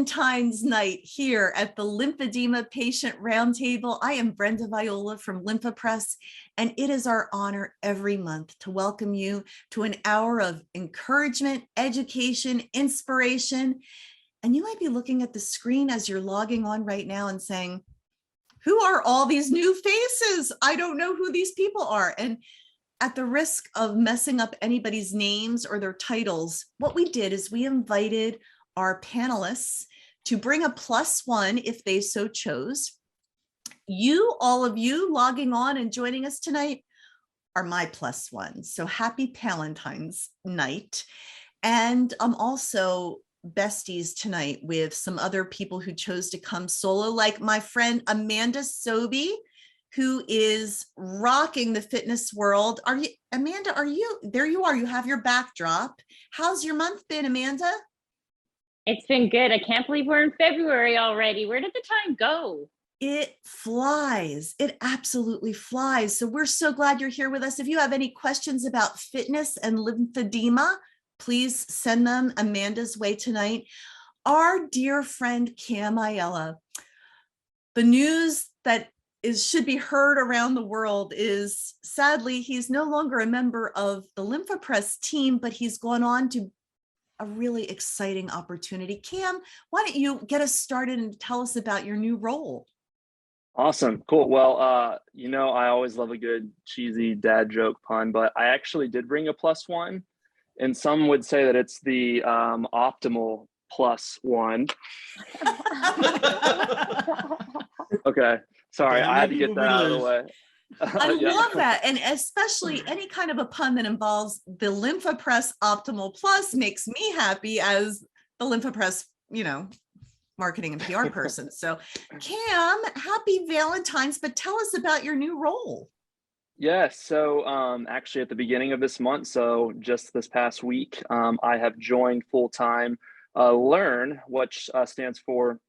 Valentine's night here at the Lymphedema Patient Roundtable. I am Brenda Viola from LymphaPress, and it is our honor every month to welcome you to an hour of encouragement, education, inspiration. And you might be looking at the screen as you're logging on right now and saying, who are all these new faces? I don't know who these people are. And at the risk of messing up anybody's names or their titles, what we did is we invited our panelists to bring a +1 if they so chose. You, all of you logging on and joining us tonight, are my +1. So happy Valentine's night. And I'm also besties tonight with some other people who chose to come solo, like my friend Amanda Sobey, who is rocking the fitness world. Are you, Amanda, there you are, you have your backdrop. How's your month been, Amanda? It's been good. I can't believe we're in February already. Where did the time go? It flies. It absolutely flies. So we're so glad you're here with us. If you have any questions about fitness and lymphedema, please send them Amanda's way tonight. Our dear friend Cam Ayala, the news that should be heard around the world is, sadly, he's no longer a member of the LymphaPress team, but he's gone on to a really exciting opportunity. Cam, why don't you get us started and tell us about your new role? Awesome. Cool. Well, I always love a good cheesy dad joke pun, but I actually did bring a +1, and some would say that it's the optimal +1. Okay. Sorry, I had to get that out of the way. I love that. And especially any kind of a pun that involves the LymphaPress Optimal Plus makes me happy as the LymphaPress, marketing and PR person. So Cam, happy Valentine's, but tell us about your new role. Yeah, so actually at the beginning of this month, so just this past week, I have joined full-time LEARN, which stands for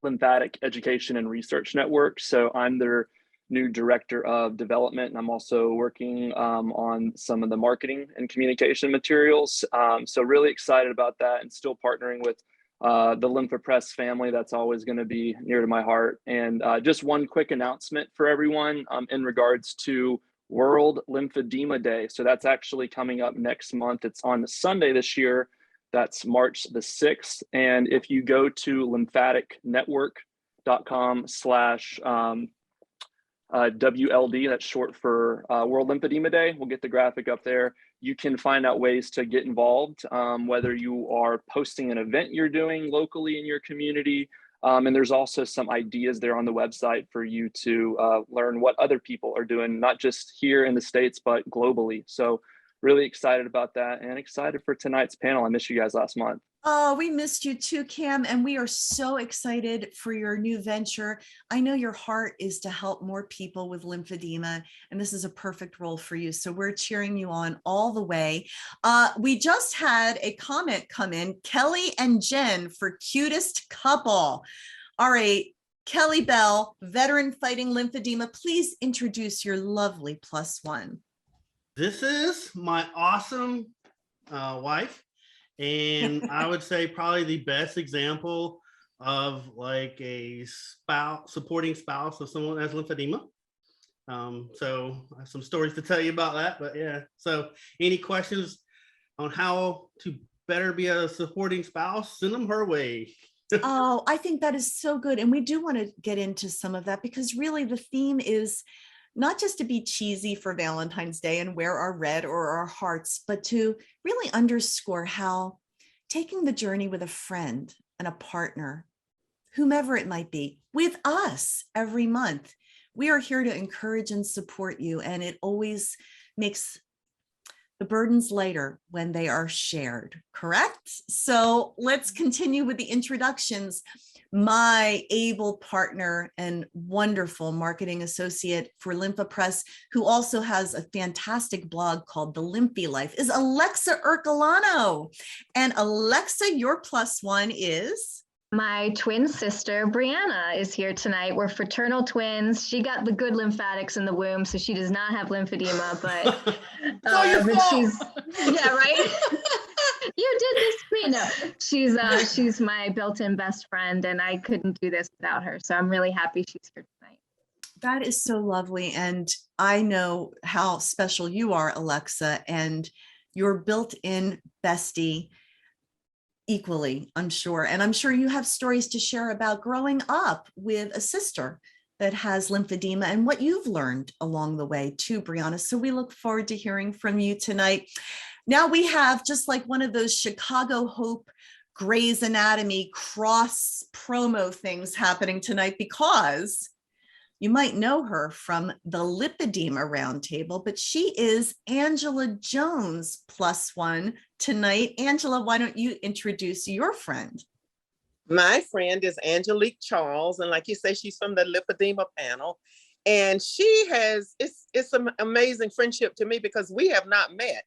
Lymphatic Education and Research Network. So I'm their new director of development, and I'm also working on some of the marketing and communication materials. So really excited about that, and still partnering with the LymphaPress family. That's always going to be near to my heart. And just one quick announcement for everyone in regards to World Lymphedema Day. So that's actually coming up next month. It's on Sunday this year. That's March the 6th. And if you go to lymphaticnetwork.com/WLD, that's short for World Lymphedema Day. We'll get the graphic up there. You can find out ways to get involved, whether you are posting an event you're doing locally in your community. And there's also some ideas there on the website for you to learn what other people are doing, not just here in the States, but globally. So really excited about that, and excited for tonight's panel. I missed you guys last month. Oh, we missed you too, Cam, and we are so excited for your new venture. I know your heart is to help more people with lymphedema, and this is a perfect role for you. So we're cheering you on all the way. We just had a comment come in, Kelly and Jen for cutest couple. All right, Kelly Bell, veteran fighting lymphedema, please introduce your lovely +1. This is my awesome wife. And I would say probably the best example of like a supporting spouse of someone that has lymphedema. So I have some stories to tell you about that, but yeah. So any questions on how to better be a supporting spouse, send them her way. Oh, I think that is so good. And we do want to get into some of that, because really the theme is not just to be cheesy for Valentine's Day and wear our red or our hearts, but to really underscore how taking the journey with a friend and a partner, whomever it might be, with us every month, we are here to encourage and support you. And it always makes the burdens lighter when they are shared, correct? So let's continue with the introductions. My able partner and wonderful marketing associate for LymphaPress, who also has a fantastic blog called The Lymphy Life, is Alexa Ercolano. And Alexa, your +1 is? My twin sister, Breanna, is here tonight. We're fraternal twins. She got the good lymphatics in the womb, so she does not have lymphedema, but, It's all your fault. yeah, right? You did this to me. No, she's my built-in best friend, and I couldn't do this without her. So I'm really happy she's here tonight. That is so lovely. And I know how special you are, Alexa, and your built-in bestie equally, I'm sure. And I'm sure you have stories to share about growing up with a sister that has lymphedema and what you've learned along the way too, Breanna. So we look forward to hearing from you tonight. Now we have just like one of those Chicago Hope Grey's Anatomy cross promo things happening tonight, because you might know her from the Lipedema Roundtable, but she is Angela Jones +1 tonight. Angela, why don't you introduce your friend? My friend is Angelique Charles, and like you say, she's from the lipedema panel. And she has, it's an amazing friendship to me because we have not met.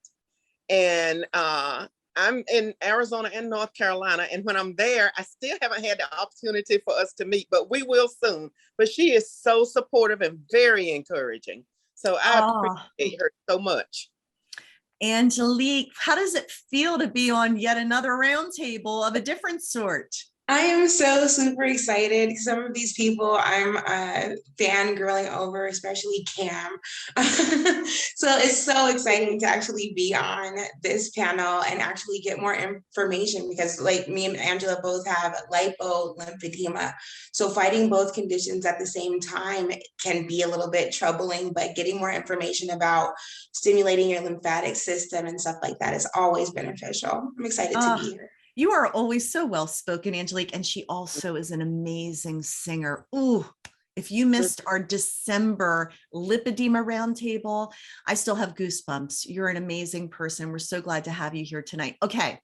And I'm in Arizona and North Carolina. And when I'm there, I still haven't had the opportunity for us to meet, but we will soon. But she is so supportive and very encouraging. So I appreciate her so much. Angelique, how does it feel to be on yet another roundtable of a different sort? I am so super excited. Some of these people I'm fangirling over, especially Cam. So it's so exciting to actually be on this panel and actually get more information, because like me and Angela both have lipolymphedema. So fighting both conditions at the same time can be a little bit troubling, but getting more information about stimulating your lymphatic system and stuff like that is always beneficial. I'm excited to be here. You are always so well-spoken, Angelique, and she also is an amazing singer. Ooh, if you missed our December lipedema roundtable, I still have goosebumps. You're an amazing person. We're so glad to have you here tonight. Okay,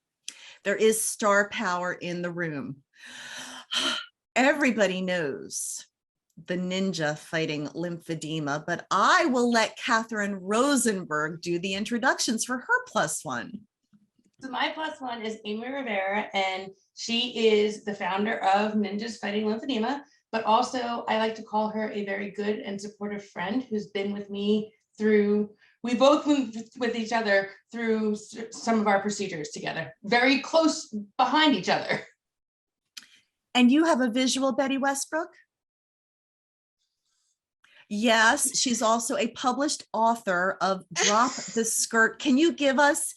there is star power in the room. Everybody knows the ninja fighting lymphedema, but I will let Catherine Rosenberg do the introductions for her +1. So my +1 is Amy Rivera, and she is the founder of Ninjas Fighting Lymphedema, but also I like to call her a very good and supportive friend who's been with me through, we both moved with each other through some of our procedures together, very close behind each other. And you have a visual, Betty Westbrook? Yes, she's also a published author of Drop the Skirt. Can you give us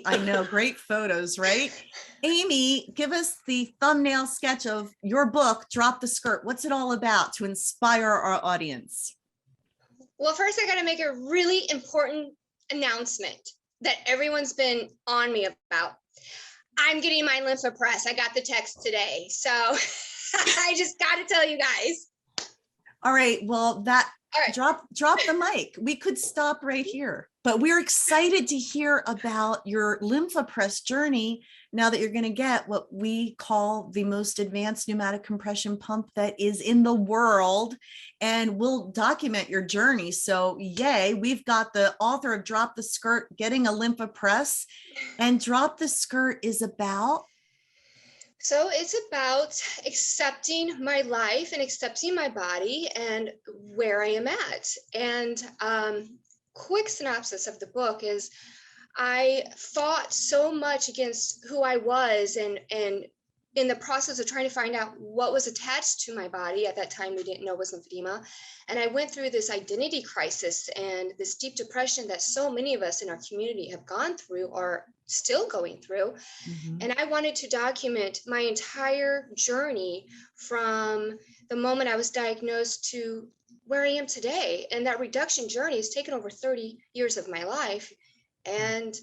I know, great photos, right? Amy, give us the thumbnail sketch of your book, Drop the Skirt. What's it all about to inspire our audience? Well, first I gotta make a really important announcement that everyone's been on me about. I'm getting my lymphopress. I got the text today. So I just gotta tell you guys. All right, well, drop the mic. We could stop right here, but we're excited to hear about your lymphopress journey now that you're going to get what we call the most advanced pneumatic compression pump that is in the world, and we'll document your journey. So yay, we've got the author of Drop the Skirt getting a lymphopress, and Drop the Skirt is about? So it's about accepting my life and accepting my body and where I am at. And quick synopsis of the book is I fought so much against who I was, and in the process of trying to find out what was attached to my body. At that time, we didn't know it was lymphedema. And I went through this identity crisis and this deep depression that so many of us in our community have gone through or still going through. Mm-hmm. And I wanted to document my entire journey from the moment I was diagnosed to where I am today. And that reduction journey has taken over 30 years of my life. And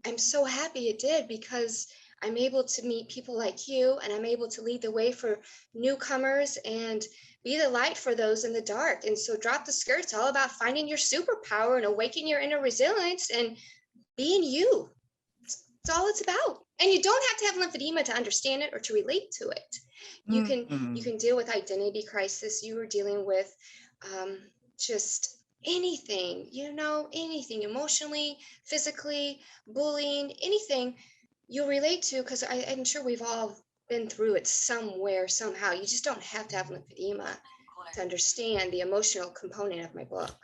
I'm so happy it did, because I'm able to meet people like you, and I'm able to lead the way for newcomers and be the light for those in the dark. And so Drop the Skirt, it's all about finding your superpower and awakening your inner resilience and being you. That's all it's about. And you don't have to have lymphedema to understand it or to relate to it. You can deal with identity crisis. You were dealing with just anything, anything emotionally, physically, bullying, anything you'll relate to, because I'm sure we've all been through it somewhere, somehow. You just don't have to have lymphedema to understand the emotional component of my book.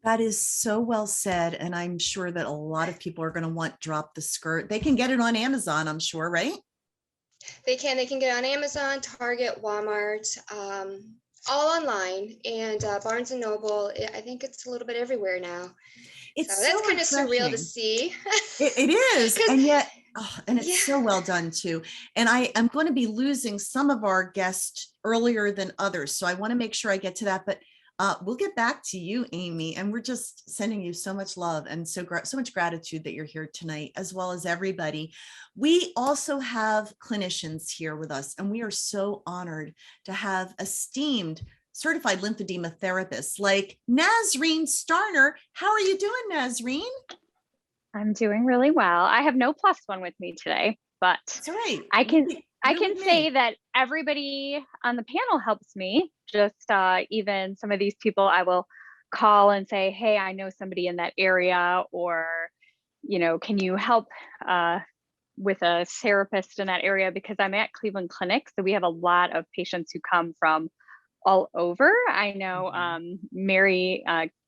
That is so well said. And I'm sure that a lot of people are going to want Drop the Skirt. They can get it on Amazon, I'm sure, right? They can get it on Amazon, Target, Walmart, all online, and Barnes and Noble. I think it's a little bit everywhere now. It's So that's so kind of surreal to refreshing. see. It is. 'Cause- And yet, and it's Yeah. so well done too. And I am going to be losing some of our guests earlier than others. So I want to make sure I get to that. But we'll get back to you, Amy. And we're just sending you so much love and so much gratitude that you're here tonight, as well as everybody. We also have clinicians here with us, and we are so honored to have esteemed certified lymphedema therapists like Nazreen Starner. How are you doing, Nazreen? I'm doing really well. I have no +1 with me today, but That's all right. I can You're with say me. that everybody on the panel helps me. Just even some of these people I will call and say, hey, I know somebody in that area, or, can you help with a therapist in that area? Because I'm at Cleveland Clinic, so we have a lot of patients who come from all over. I know Mary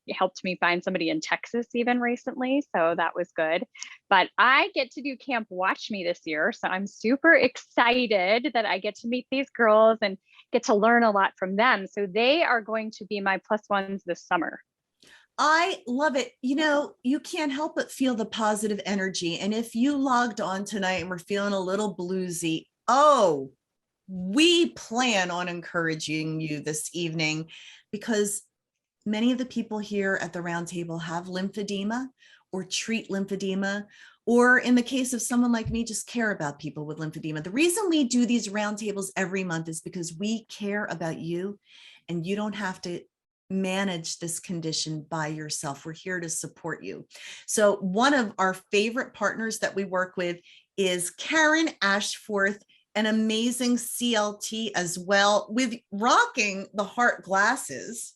helped me find somebody in Texas even recently, so that was good. But I get to do Camp Watch Me this year, so I'm super excited that I get to meet these girls and get to learn a lot from them. So they are going to be my +1s this summer. I love it. You can't help but feel the positive energy. And if you logged on tonight and were feeling a little bluesy, we plan on encouraging you this evening, because many of the people here at the roundtable have lymphedema or treat lymphedema, or in the case of someone like me, just care about people with lymphedema. The reason we do these roundtables every month is because we care about you, and you don't have to manage this condition by yourself. We're here to support you. So one of our favorite partners that we work with is Karen Ashford, an amazing CLT as well, with rocking the heart glasses.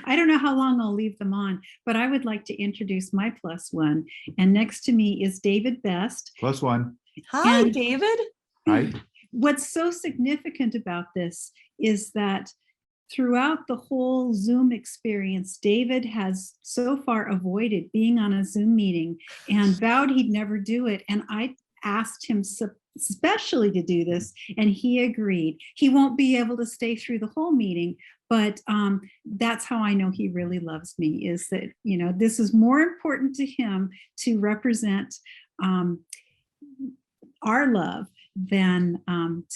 I don't know how long I'll leave them on, but I would like to introduce my +1. And next to me is David Best. +1. Hi, And David. Hi. what's so significant about this is that throughout the whole Zoom experience, David has so far avoided being on a Zoom meeting and vowed he'd never do it. And I asked him especially to do this, and he agreed. He won't be able to stay through the whole meeting, but that's how I know he really loves me, is that, this is more important to him to represent our love than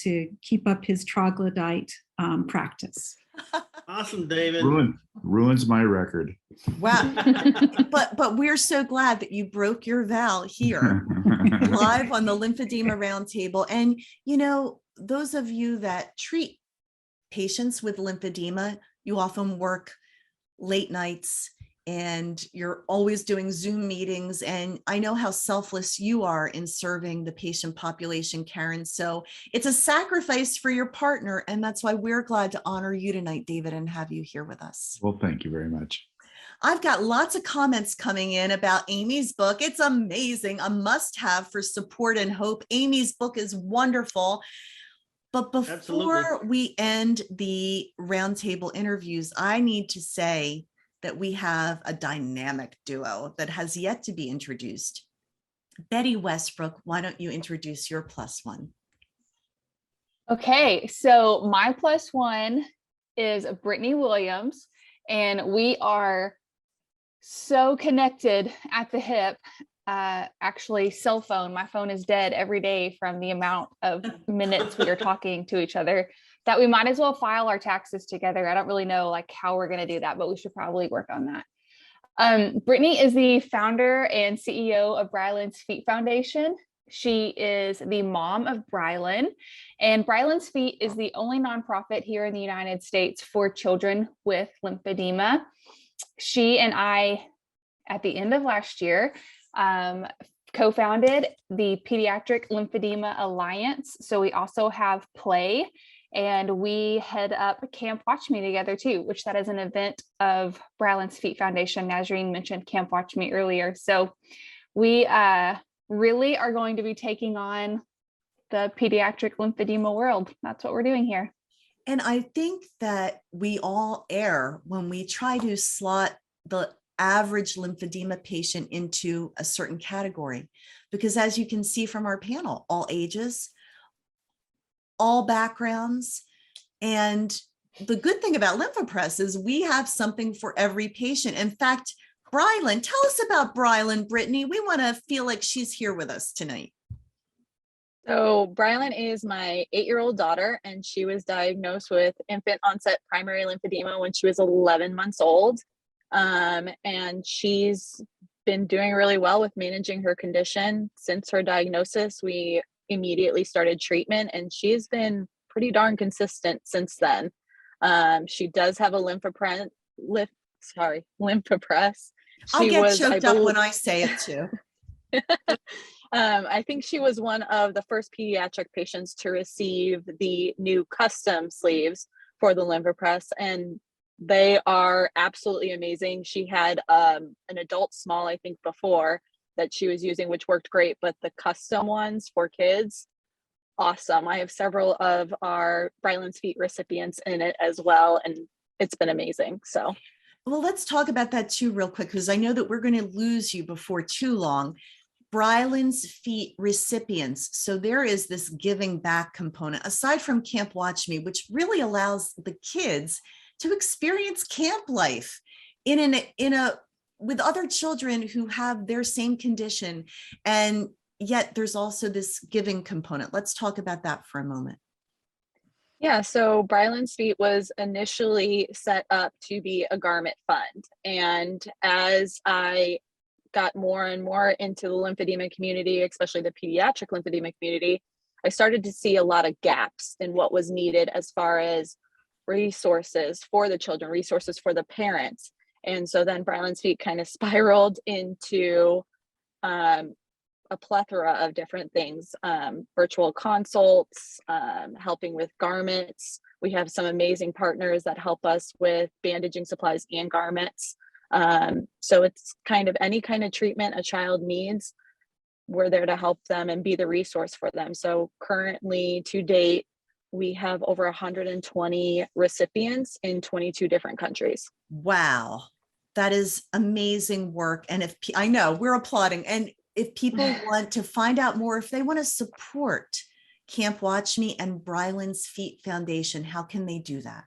to keep up his troglodyte practice. Awesome, David. Ruins my record. Wow. but we're so glad that you broke your vow here live on the Lymphedema Roundtable. And, those of you that treat patients with lymphedema, you often work late nights and you're always doing Zoom meetings. And I know how selfless you are in serving the patient population, Karen. So it's a sacrifice for your partner. And that's why we're glad to honor you tonight, David, and have you here with us. Well, thank you very much. I've got lots of comments coming in about Amy's book. It's amazing, a must-have for support and hope. Amy's book is wonderful. But before we end the roundtable interviews, I need to say that we have a dynamic duo that has yet to be introduced. Betty Westbrook, why don't you introduce your +1? Okay, so my +1 is Brittany Williams, and we are so connected at the hip. Actually, cell phone, my phone is dead every day from the amount of minutes we are talking to each other, that we might as well file our taxes together. I don't really know how we're going to do that, but we should probably work on that. Brittany is the founder and CEO of Ryland's Feet Foundation. She is the mom of Ryland, and Ryland's Feet is the only nonprofit here in the United States for children with lymphedema. She and I, at the end of last year, co-founded the Pediatric Lymphedema Alliance. So we also have Play, and we head up Camp Watch Me together too, which that is an event of Ryland's Feet Foundation. Nazreen mentioned Camp Watch Me earlier. So we really are going to be taking on the pediatric lymphedema world. That's what we're doing here. And I think that we all err when we try to slot the average lymphedema patient into a certain category, because as you can see from our panel, all ages, all backgrounds. And the good thing about LymphoPress is we have something for every patient. In fact, Ryland, tell us about Ryland, Brittany. We want to feel like she's here with us tonight. So Breanna is my 8-year-old daughter, and she was diagnosed with infant onset primary lymphedema when she was 11 months old. And she's been doing really well with managing her condition. Since her diagnosis, we immediately started treatment, and she's been pretty darn consistent since then. She does have a LymphoPress. I'll get choked up when I say it too. I think she was one of the first pediatric patients to receive the new custom sleeves for the LymphoPress, and they are absolutely amazing. She had an adult small, I think, before that she was using, which worked great, but the custom ones for kids, awesome. I have several of our Ryland's Feet recipients in it as well, and it's been amazing. So, well, let's talk about that too real quick, because I know that we're going to lose you before too long. Ryland's Feet recipients. So there is this giving back component, aside from Camp Watch Me, which really allows the kids to experience camp life with other children who have their same condition. And yet there's also this giving component. Let's talk about that for a moment. Yeah, so Ryland's Feet was initially set up to be a garment fund. And as I got more and more into the lymphedema community, especially the pediatric lymphedema community, I started to see a lot of gaps in what was needed as far as resources for the children, resources for the parents. And so then Ryland's Feet kind of spiraled into a plethora of different things, virtual consults, helping with garments. We have some amazing partners that help us with bandaging supplies and garments. So it's kind of any kind of treatment a child needs, we're there to help them and be the resource for them. So currently, to date, we have over 120 recipients in 22 different countries. Wow, that is amazing work. And I know we're applauding, and if people want to find out more, if they want to support Camp Watch Me and Ryland's Feet Foundation, how can they do that?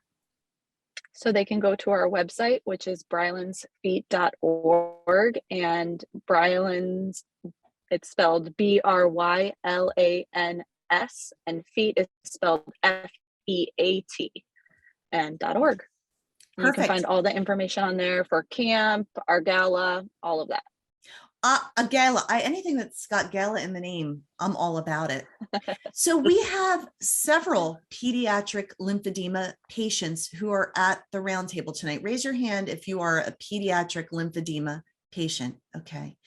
So they can go to our website, which is brylandsfeet.org, and Ryland's, it's spelled Brylan's, and feet is spelled FEAT, and .org. You can find all the information on there for camp, our gala, all of that. A gala, anything that's got gala in the name, I'm all about it. So we have several pediatric lymphedema patients who are at the roundtable tonight. Raise your hand if you are a pediatric lymphedema patient. Okay.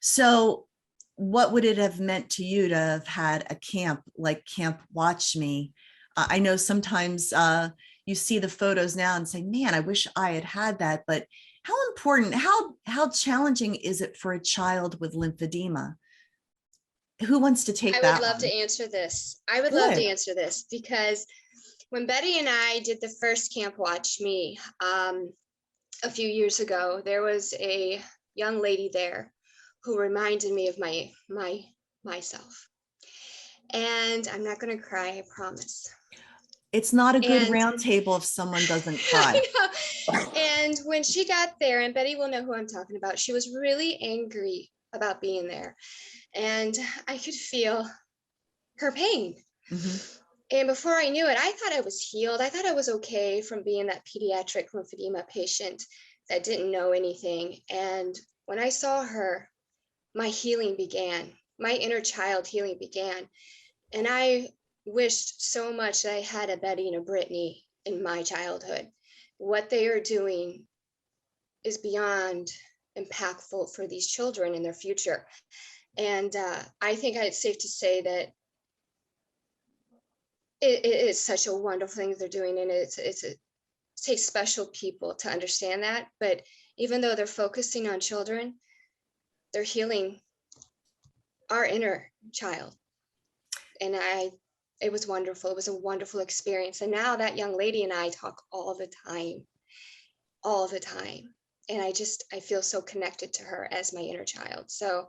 So what would it have meant to you to have had a camp like Camp Watch Me? I know sometimes you see the photos now and say, man, I wish I had had that, but how important, how challenging is it for a child with lymphedema? Who wants to take that? I would love to answer this. I would love to answer this, because when Betty and I did the first Camp Watch Me a few years ago, there was a young lady there who reminded me of myself. And I'm not going to cry, I promise. It's not a good roundtable if someone doesn't cry. And when she got there, and Betty will know who I'm talking about, she was really angry about being there. And I could feel her pain. Mm-hmm. And before I knew it, I thought I was healed. I thought I was okay from being that pediatric lymphedema patient that didn't know anything. And when I saw her, my healing began. My inner child healing began. And I wished so much that I had a Betty and a Brittany in my childhood. What they are doing is beyond impactful for these children in their future. And I think it's safe to say that it is such a wonderful thing they're doing. And it takes special people to understand that. But even though they're focusing on children, they're healing our inner child. And I it was wonderful. It was a wonderful experience. And now that young lady and I talk all the time. And I feel so connected to her as my inner child. So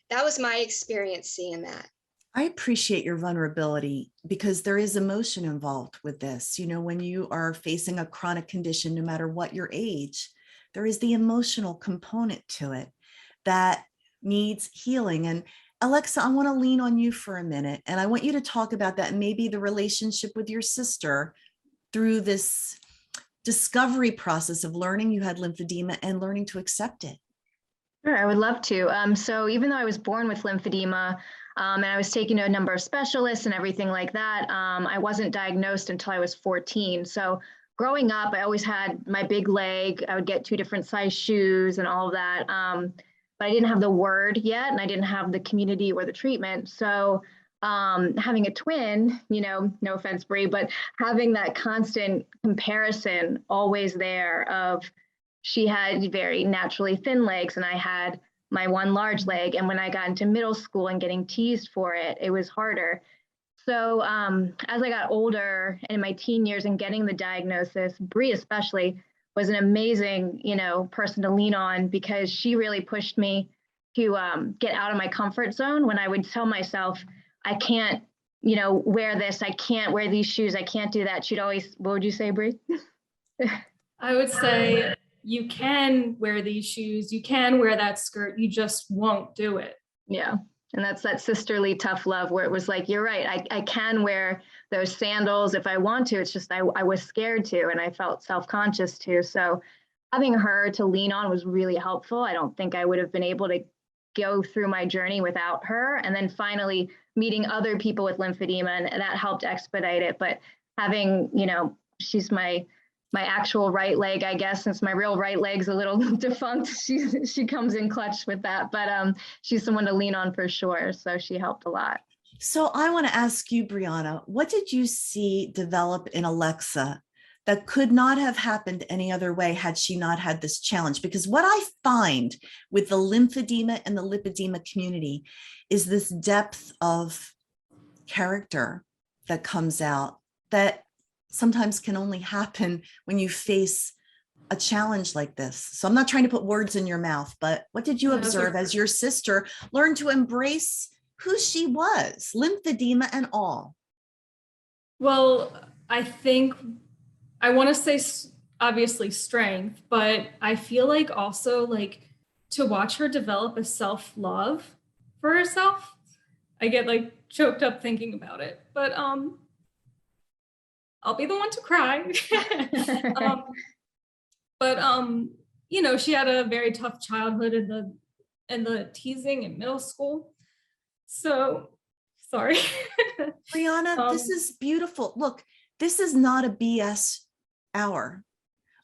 that was my experience seeing that. I appreciate your vulnerability because there is emotion involved with this. You know, when you are facing a chronic condition, no matter what your age, there is the emotional component to it that needs healing. And Alexa, I want to lean on you for a minute, and I want you to talk about that and maybe the relationship with your sister through this discovery process of learning you had lymphedema and learning to accept it. Sure, I would love to. So even though I was born with lymphedema, and I was taken to a number of specialists and everything like that, I wasn't diagnosed until I was 14. So growing up, I always had my big leg. I would get 2 different size shoes and all of that. But I didn't have the word yet, and I didn't have the community or the treatment. So having a twin, you know, no offense, Bree, but having that constant comparison always there of, she had very naturally thin legs and I had my one large leg. And when I got into middle school and getting teased for it, it was harder. So as I got older in my teen years and getting the diagnosis, Bree especially was an amazing, you know, person to lean on, because she really pushed me to get out of my comfort zone. When I would tell myself, I can't, you know, wear this, I can't wear these shoes, I can't do that. She'd always, what would you say, Bree? I would say, you can wear these shoes, you can wear that skirt, you just won't do it. Yeah. And that's that sisterly tough love where it was like, you're right, I can wear those sandals if I want to. It's just I was scared to, and I felt self-conscious too. So having her to lean on was really helpful. I don't think I would have been able to go through my journey without her. And then finally meeting other people with lymphedema, and that helped expedite it. But having, you know, she's my actual right leg, I guess, since my real right leg's a little defunct, she comes in clutch with that, but she's someone to lean on for sure. So she helped a lot. So I want to ask you, Breanna, what did you see develop in Alexa that could not have happened any other way had she not had this challenge? Because what I find with the lymphedema and the lipedema community is this depth of character that comes out that sometimes can only happen when you face a challenge like this. So I'm not trying to put words in your mouth, but what did you observe as your sister learned to embrace who she was, lymphedema and all? Well, I think I want to say obviously strength, but I feel like also like to watch her develop a self-love for herself. I get like choked up thinking about it, but I'll be the one to cry. You know, she had a very tough childhood in the teasing in middle school. So sorry. Breanna, this is beautiful. Look, this is not a BS hour.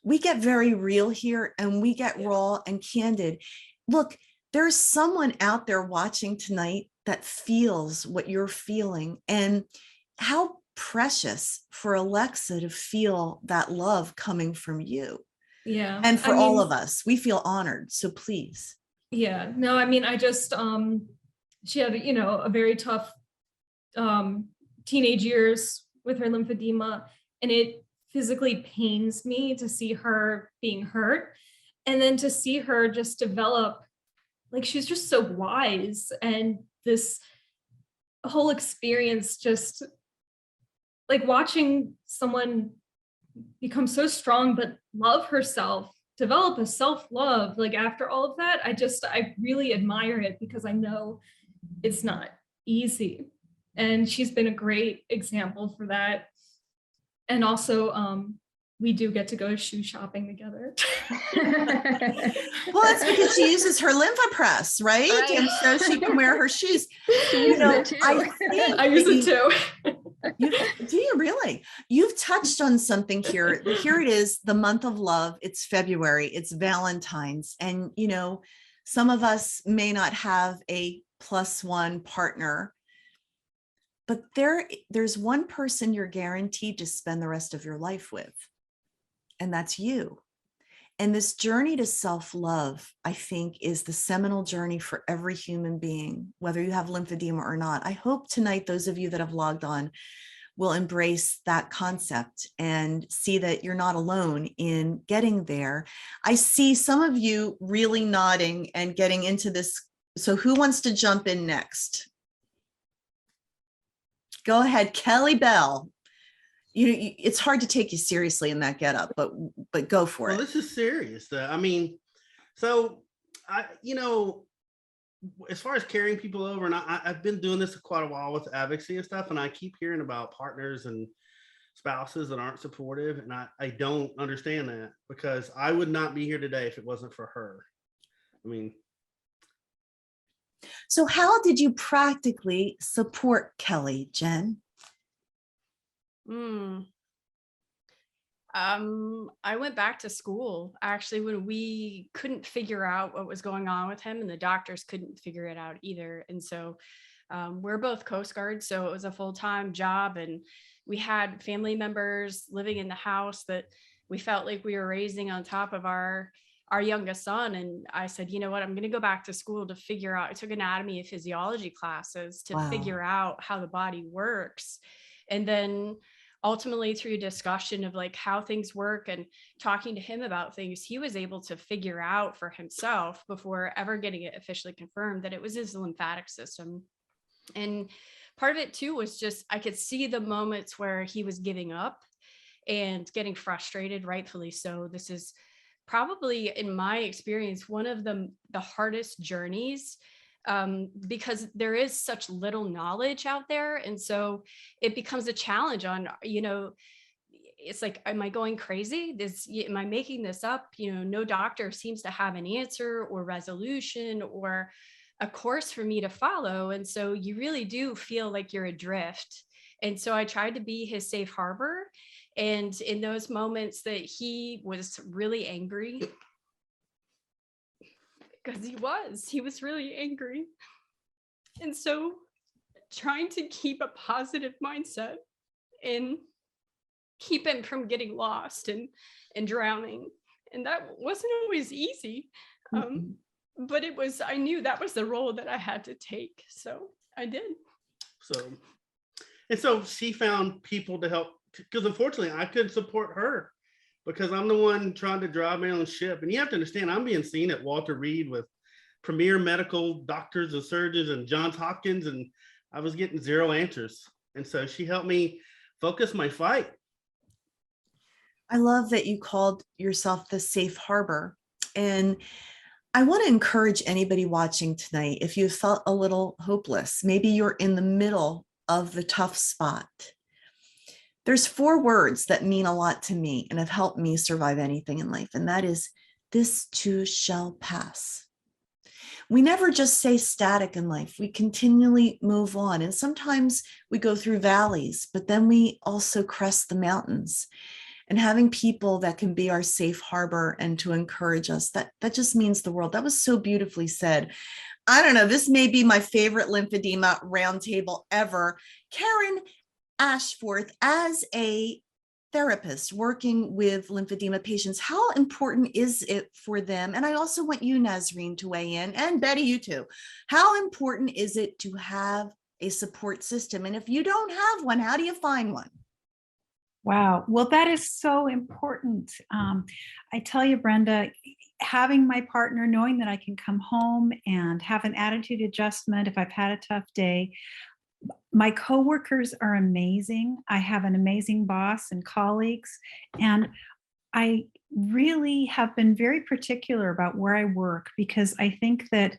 We get very real here, and we get raw and candid. Look, there's someone out there watching tonight that feels what you're feeling, and how precious for Alexa to feel that love coming from you. Yeah. And for all of us, we feel honored. So please. Yeah, no, I mean, I just, she had, you know, a very tough teenage years with her lymphedema, and it physically pains me to see her being hurt. And then to see her just develop, like, she's just so wise, and this whole experience just, like, watching someone become so strong, but love herself, develop a self-love, like after all of that, I really admire it, because I know it's not easy. And she's been a great example for that. And also, we do get to go shoe shopping together. Well, that's because she uses her lymphopress, right? And so she can wear her shoes. You know, I use it too. Do you really? You've touched on something here. Here it is, the month of love. It's February, it's Valentine's. And, you know, some of us may not have a +1 partner, but there's one person you're guaranteed to spend the rest of your life with, and that's you. And this journey to self-love, I think, is the seminal journey for every human being, whether you have lymphedema or not. I hope tonight, those of you that have logged on, will embrace that concept and see that you're not alone in getting there. I see some of you really nodding and getting into this. So who wants to jump in next? Go ahead, Kelly Bell. It's hard to take you seriously in that getup, but go for it. This is serious. I mean, so as far as carrying people over, and I've been doing this for quite a while with advocacy and stuff, and I keep hearing about partners and spouses that aren't supportive, and I don't understand that, because I would not be here today if it wasn't for her. I mean, so how did you practically support Kelly, Jen? I went back to school actually when we couldn't figure out what was going on with him, and the doctors couldn't figure it out either. And so we're both Coast Guard, so it was a full-time job, and we had family members living in the house that we felt like we were raising on top of our youngest son. And I said, you know what, I'm going to go back to school to figure out. I took anatomy and physiology classes to figure out how the body works. And then ultimately through discussion of like how things work and talking to him about things, he was able to figure out for himself before ever getting it officially confirmed that it was his lymphatic system. And part of it too was just, I could see the moments where he was giving up and getting frustrated, rightfully so. This is probably, in my experience, one of the hardest journeys, because there is such little knowledge out there. And so it becomes a challenge on, it's like, am I going crazy? Am I making this up? No doctor seems to have an answer or resolution or a course for me to follow. And so you really do feel like you're adrift. And so I tried to be his safe harbor. And in those moments that he was really angry, because he was really angry. And so trying to keep a positive mindset and keep him from getting lost and drowning. And that wasn't always easy. But I knew that was the role that I had to take. So I did. So she found people to help, because unfortunately I couldn't support her, because I'm the one trying to drive my own ship. And you have to understand, I'm being seen at Walter Reed with premier medical doctors and surgeons and Johns Hopkins, and I was getting zero answers. And so she helped me focus my fight. I love that you called yourself the safe harbor. And I want to encourage anybody watching tonight, if you felt a little hopeless, maybe you're in the middle of the tough spot. There's 4 words that mean a lot to me and have helped me survive anything in life. And that is, this too shall pass. We never just stay static in life. We continually move on. And sometimes we go through valleys, but then we also crest the mountains. And having people that can be our safe harbor and to encourage us, that just means the world. That was so beautifully said. I don't know, this may be my favorite lymphedema roundtable ever. Karen Ashford, as a therapist working with lymphedema patients, how important is it for them? And I also want you, Nazreen, to weigh in, and Betty, you too. How important is it to have a support system? And if you don't have one, how do you find one? Wow. Well, that is so important. I tell you, Brenda, having my partner, knowing that I can come home and have an attitude adjustment if I've had a tough day. My coworkers are amazing. I have an amazing boss and colleagues, and I really have been very particular about where I work, because I think that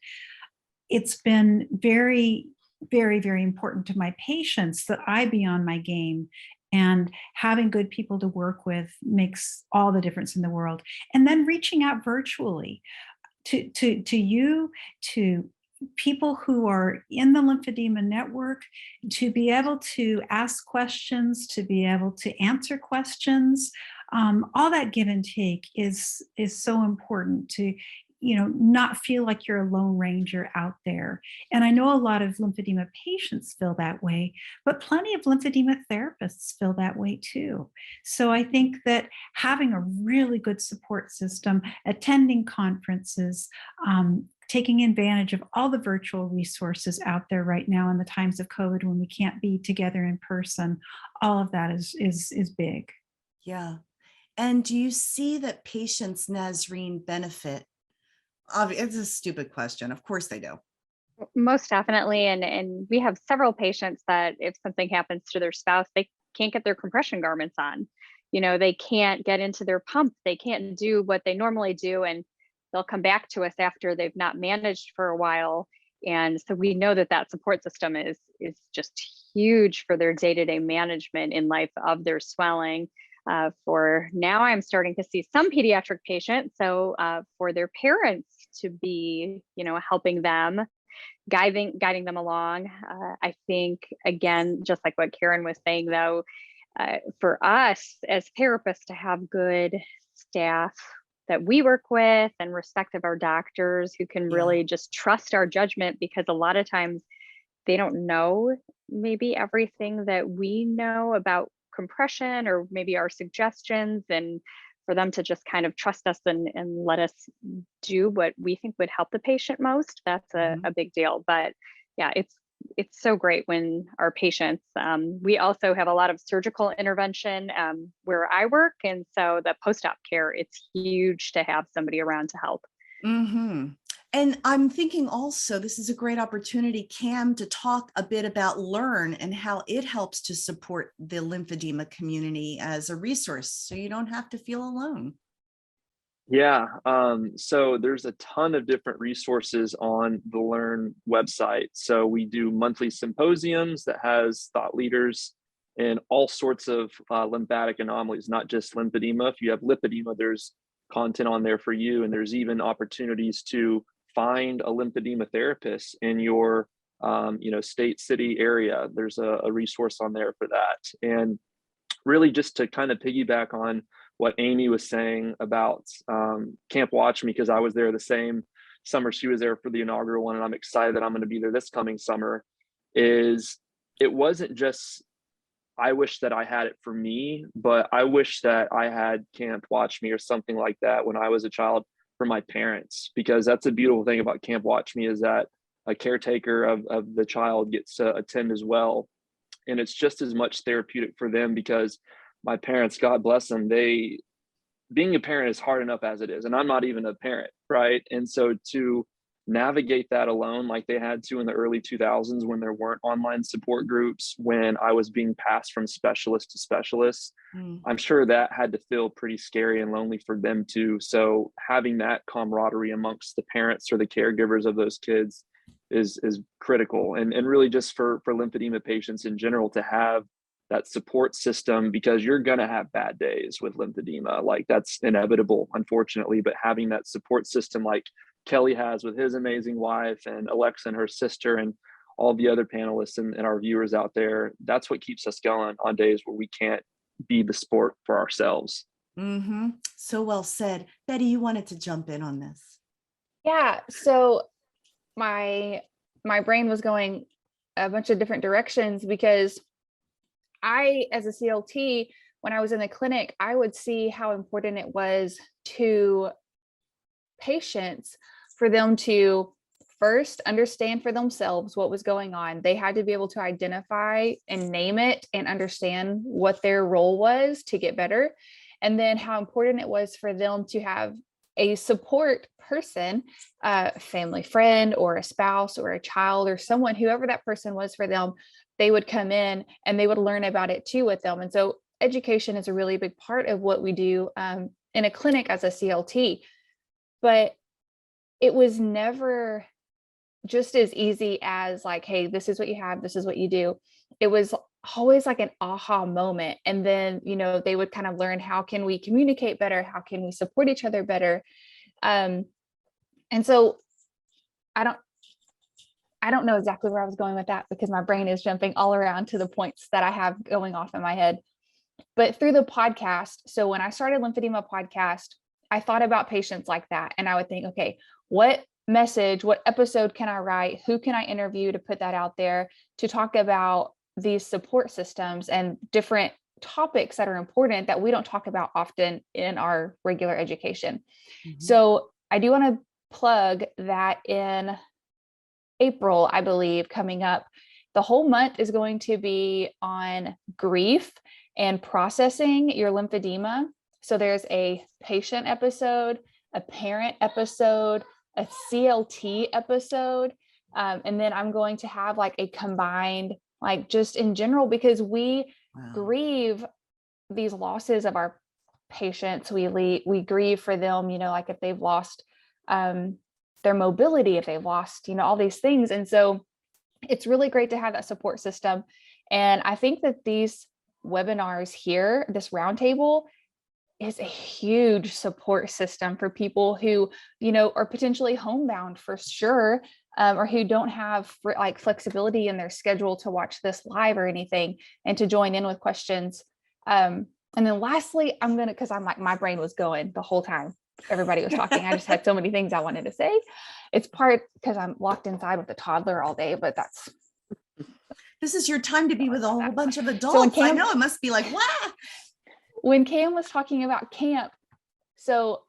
it's been very, very, very important to my patients that I be on my game. And having good people to work with makes all the difference in the world. And then reaching out virtually to you, to people who are in the lymphedema network, to be able to ask questions, to be able to answer questions. All that give and take is so important to, not feel like you're a lone ranger out there. And I know a lot of lymphedema patients feel that way, but plenty of lymphedema therapists feel that way too. So I think that having a really good support system, attending conferences, taking advantage of all the virtual resources out there right now in the times of COVID when we can't be together in person. All of that is big. Yeah. And do you see that patients, Nazreen, benefit? It's a stupid question. Of course they do. Most definitely. And we have several patients that if something happens to their spouse, they can't get their compression garments on. They can't get into their pump. They can't do what they normally do. And they'll come back to us after they've not managed for a while. And so we know that support system is just huge for their day-to-day management in life of their swelling. For now, I'm starting to see some pediatric patients. So for their parents to be, helping them, guiding them along. I think, again, just like what Karen was saying, though, for us as therapists to have good staff that we work with and respect of our doctors who can really just trust our judgment, because a lot of times they don't know maybe everything that we know about compression or maybe our suggestions, and for them to just kind of trust us and let us do what we think would help the patient most, that's a big deal. But yeah, it's so great when our patients, we also have a lot of surgical intervention where I work. And so the post-op care, it's huge to have somebody around to help. Mm-hmm. And I'm thinking also, this is a great opportunity, Cam, to talk a bit about Learn and how it helps to support the lymphedema community as a resource, so you don't have to feel alone. Yeah, so there's a ton of different resources on the Learn website. So we do monthly symposiums that has thought leaders in all sorts of lymphatic anomalies, not just lymphedema. If you have lipedema, there's content on there for you, and there's even opportunities to find a lymphedema therapist in your state, city area. There's a resource on there for that. And really just to kind of piggyback on what Amy was saying about Camp Watch Me, because I was there the same summer she was there for the inaugural one, and I'm excited that I'm going to be there this coming summer, is it wasn't just, I wish that I had it for me, but I wish that I had Camp Watch Me or something like that when I was a child for my parents, because that's a beautiful thing about Camp Watch Me, is that a caretaker of the child gets to attend as well. And it's just as much therapeutic for them, because my parents, God bless them, being a parent is hard enough as it is. And I'm not even a parent, right? And so to navigate that alone, like they had to in the early 2000s, when there weren't online support groups, when I was being passed from specialist to specialist, I'm sure that had to feel pretty scary and lonely for them too. So having that camaraderie amongst the parents or the caregivers of those kids is critical. And really just for lymphedema patients in general to have that support system, because you're going to have bad days with lymphedema. Like that's inevitable, unfortunately, but having that support system like Kelly has with his amazing wife, and Alexa and her sister, and all the other panelists and our viewers out there, that's what keeps us going on days where we can't be the sport for ourselves. Mm-hmm. So well said. Betty, you wanted to jump in on this. Yeah, so my brain was going a bunch of different directions, because I, as a CLT, when I was in the clinic, I would see how important it was to patients for them to first understand for themselves what was going on. They had to be able to identify and name it and understand what their role was to get better. And then how important it was for them to have a support person, a family friend or a spouse or a child or someone, whoever that person was for them, they would come in and they would learn about it too with them. And so education is a really big part of what we do in a clinic as a CLT, but it was never just as easy as like, hey, this is what you have, this is what you do. It was always like an aha moment. And then, they would kind of learn, how can we communicate better? How can we support each other better? And so I don't know exactly where I was going with that, because my brain is jumping all around to the points that I have going off in my head. But through the podcast, so when I started Lymphedema podcast, I thought about patients like that. And I would think, okay, what message, what episode can I write? Who can I interview to put that out there to talk about these support systems and different topics that are important that we don't talk about often in our regular education? So I do want to plug that in April, I believe, coming up, the whole month is going to be on grief and processing your lymphedema. So there's a patient episode, a parent episode, a CLT episode, and then I'm going to have like a combined, like just in general, because we grieve these losses of our patients. We grieve for them, you know, like if they've lost their mobility, if they've lost, you know, all these things. And so it's really great to have that support system. And I think that these webinars here, this roundtable, is a huge support system for people who, you know, are potentially homebound for sure, or who don't have like flexibility in their schedule to watch this live or anything, and to join in with questions. And then lastly, I'm gonna, because I'm like, my brain was going the whole time everybody was talking. I just had so many things I wanted to say. It's part because I'm locked inside with a toddler all day, but that's. This is your time to be with a whole bunch of adults. So I know it must be like, wow. When Cam was talking about camp, so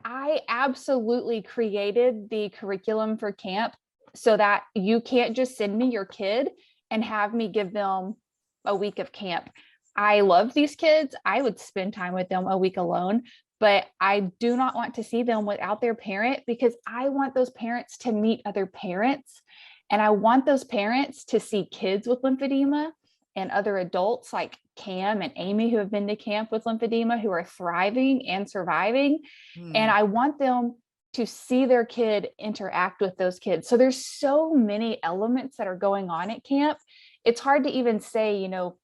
I absolutely created the curriculum for camp so that you can't just send me your kid and have me give them a week of camp. I love these kids. I would spend time with them a week alone, but I do not want to see them without their parent, because I want those parents to meet other parents. And I want those parents to see kids with lymphedema and other adults like Cam and Amy, who have been to camp with lymphedema, who are thriving and surviving. And I want them to see their kid interact with those kids. So there's so many elements that are going on at camp. It's hard to even say, you know,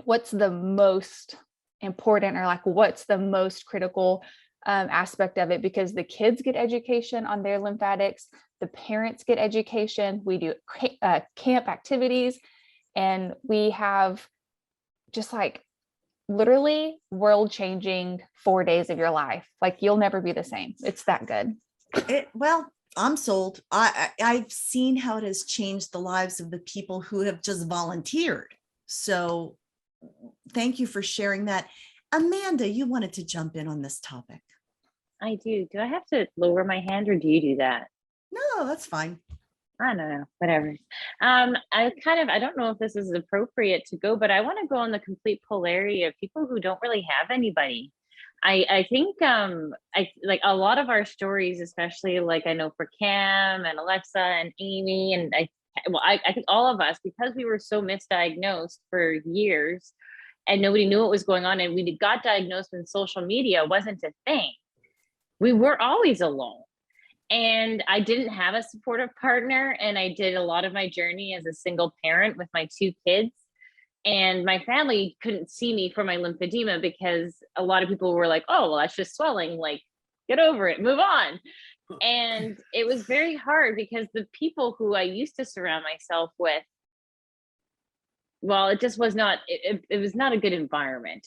what's the most important, or like what's the most critical aspect of it, because the kids get education on their lymphatics, the parents get education, we do camp activities, and we have just like literally world-changing 4 days of your life. Like you'll never be the same. It's that good. Well, I'm sold. I've seen how it has changed the lives of the people who have just volunteered. So thank you for sharing that. Amanda, you wanted to jump in on this topic. I do. Do I have to lower my hand, or do you do that? No, that's fine. I don't know, whatever. I don't know if this is appropriate to go, but I want to go on the complete polarity of people who don't really have anybody. I think like a lot of our stories, especially like I know for Cam and Alexa and Amy, and I think all of us, because we were so misdiagnosed for years and nobody knew what was going on, and we got diagnosed when social media wasn't a thing. We were always alone. And I didn't have a supportive partner, and I did a lot of my journey as a single parent with my 2 kids. And my family couldn't see me for my lymphedema, because a lot of people were like, oh, well, that's just swelling, like, get over it, move on. And it was very hard, because the people who I used to surround myself with, well, it just was not, it was not a good environment.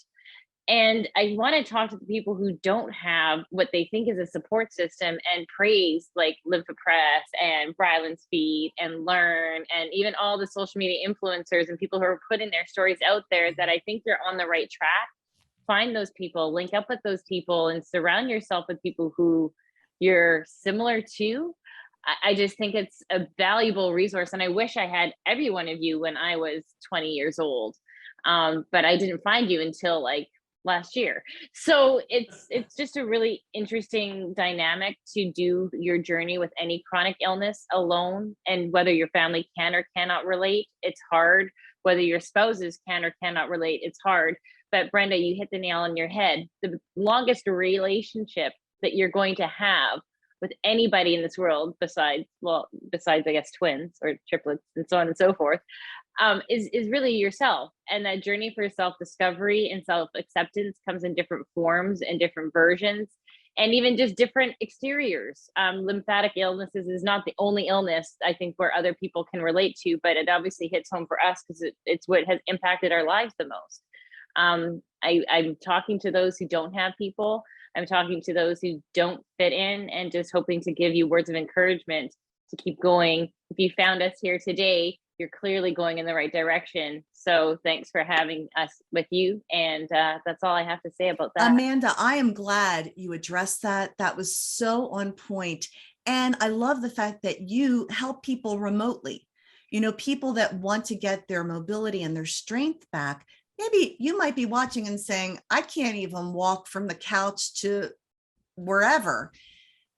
And I want to talk to the people who don't have what they think is a support system, and praise like LymphaPress and Ryland's Feed and Learn, and even all the social media influencers and people who are putting their stories out there, that I think you're on the right track. Find those people, link up with those people, and surround yourself with people who you're similar to. I just think it's a valuable resource. And I wish I had every one of you when I was 20 years old. But I didn't find you until like last year. So it's just a really interesting dynamic to do your journey with any chronic illness alone, and whether your family can or cannot relate, it's hard. Whether your spouses can or cannot relate, it's hard. But Brenda, you hit the nail on your head. The longest relationship that you're going to have with anybody in this world, besides I guess twins or triplets and so on and so forth, is really yourself. And that journey for self-discovery and self-acceptance comes in different forms and different versions, and even just different exteriors. Lymphatic illnesses is not the only illness I think where other people can relate to, but it obviously hits home for us because it's what has impacted our lives the most. I'm talking to those who don't have people. I'm talking to those who don't fit in, and just hoping to give you words of encouragement to keep going. If you found us here today, you're clearly going in the right direction. So thanks for having us with you. And that's all I have to say about that. Amanda, I am glad you addressed that. That was so on point. And I love the fact that you help people remotely, people that want to get their mobility and their strength back. Maybe you might be watching and saying, I can't even walk from the couch to wherever.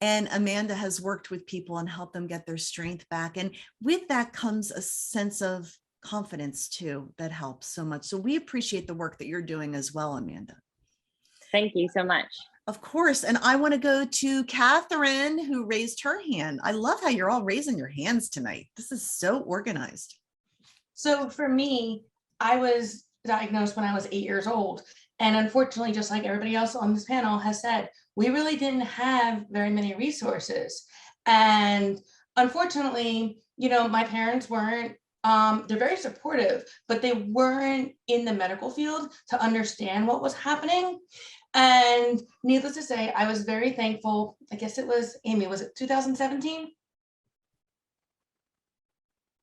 And Amanda has worked with people and helped them get their strength back. And with that comes a sense of confidence too, that helps so much. So we appreciate the work that you're doing as well, Amanda. Thank you so much. Of course. And I want to go to Catherine, who raised her hand. I love how you're all raising your hands tonight. This is so organized. So for me, I was diagnosed when I was 8 years old. And unfortunately, just like everybody else on this panel has said, we really didn't have very many resources. And unfortunately, my parents weren't, they're very supportive, but they weren't in the medical field to understand what was happening. And needless to say, I was very thankful. I guess it was, Amy, was it 2017? I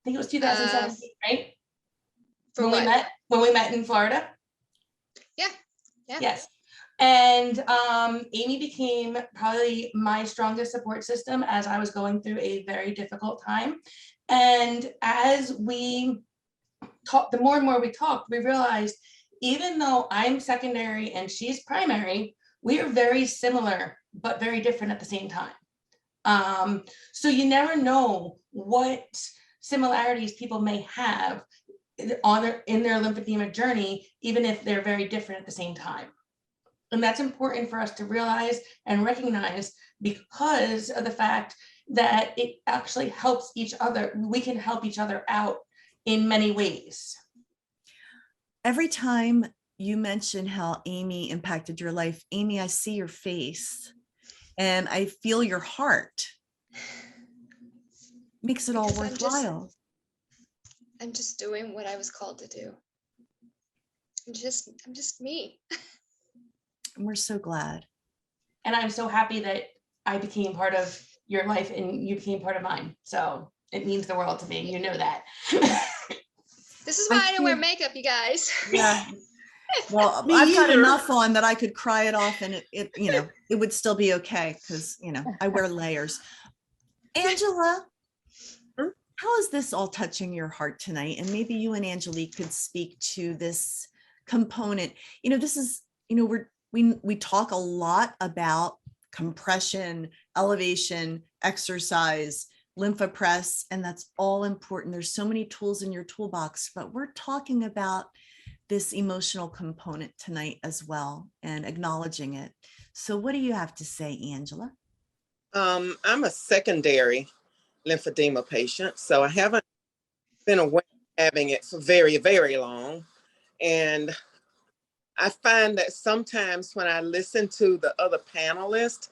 think it was 2017, right? For when what? When we met in Florida? Yeah. Yes. And Amy became probably my strongest support system as I was going through a very difficult time. And as we talked, the more and more we talked, we realized even though I'm secondary and she's primary, we are very similar, but very different at the same time. So you never know what similarities people may have in their lymphedema journey, even if they're very different at the same time. And that's important for us to realize and recognize because of the fact that it actually helps each other. We can help each other out in many ways. Every time you mention how Amy impacted your life, Amy, I see your face and I feel your heart. Makes it all worthwhile. I'm just doing what I was called to do. I'm just me. And we're so glad. And I'm so happy that I became part of your life and you became part of mine. So it means the world to me. You know that. This is why I don't wear makeup, you guys. Yeah. Well, I've got enough on that I could cry it off and it would still be okay because, I wear layers. Angela, how is this all touching your heart tonight? And maybe you and Angelique could speak to this component. This is, we talk a lot about compression, elevation, exercise, lymphopress, and that's all important. There's so many tools in your toolbox, but we're talking about this emotional component tonight as well and acknowledging it. So what do you have to say, Angela? I'm a secondary lymphedema patient, so I haven't been aware of having it for very, very long. And I find that sometimes when I listen to the other panelists,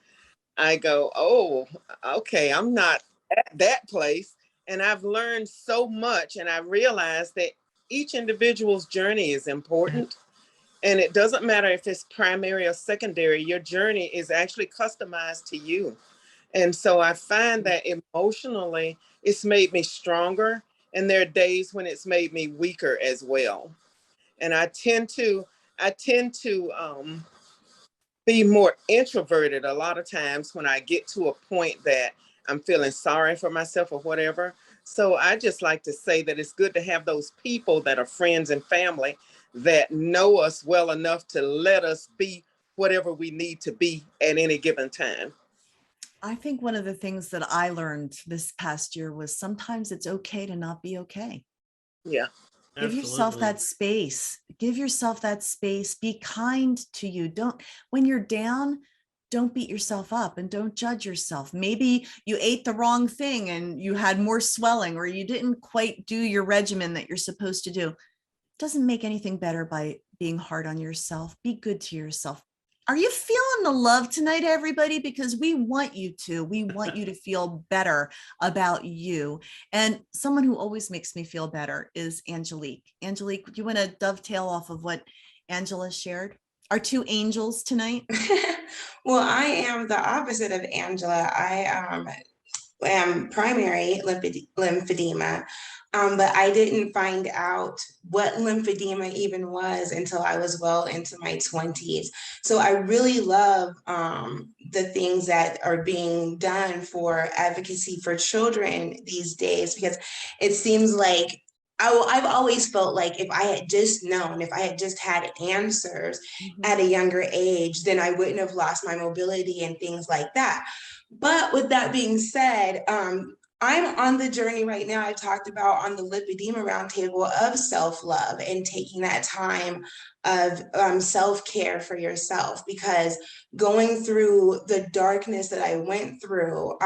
I go, oh, okay, I'm not at that place. And I've learned so much, and I realized that each individual's journey is important. And it doesn't matter if it's primary or secondary, your journey is actually customized to you. And so I find that emotionally, it's made me stronger. And there are days when it's made me weaker as well. And I tend to be more introverted a lot of times when I get to a point that I'm feeling sorry for myself or whatever. So I just like to say that it's good to have those people that are friends and family that know us well enough to let us be whatever we need to be at any given time. I think one of the things that I learned this past year was sometimes it's okay to not be okay. Yeah. Give yourself that space. Give yourself that space. Be kind to you. When you're down, don't beat yourself up and don't judge yourself. Maybe you ate the wrong thing and you had more swelling, or you didn't quite do your regimen that you're supposed to do. It doesn't make anything better by being hard on yourself. Be good to yourself. Are you feeling the love tonight, everybody? Because we want you to. We want you to feel better about you. And someone who always makes me feel better is Angelique. Angelique, do you want to dovetail off of what Angela shared? Our two angels tonight? Well, I am the opposite of Angela. I am primary lymphedema, but I didn't find out what lymphedema even was until I was well into my 20s. So I really love the things that are being done for advocacy for children these days, because it seems like I've always felt like if I had just known, if I had just had answers at a younger age, then I wouldn't have lost my mobility and things like that. But with that being said, I'm on the journey right now. I talked about on the lipedema roundtable of self-love and taking that time of self-care for yourself, because going through the darkness that I went through,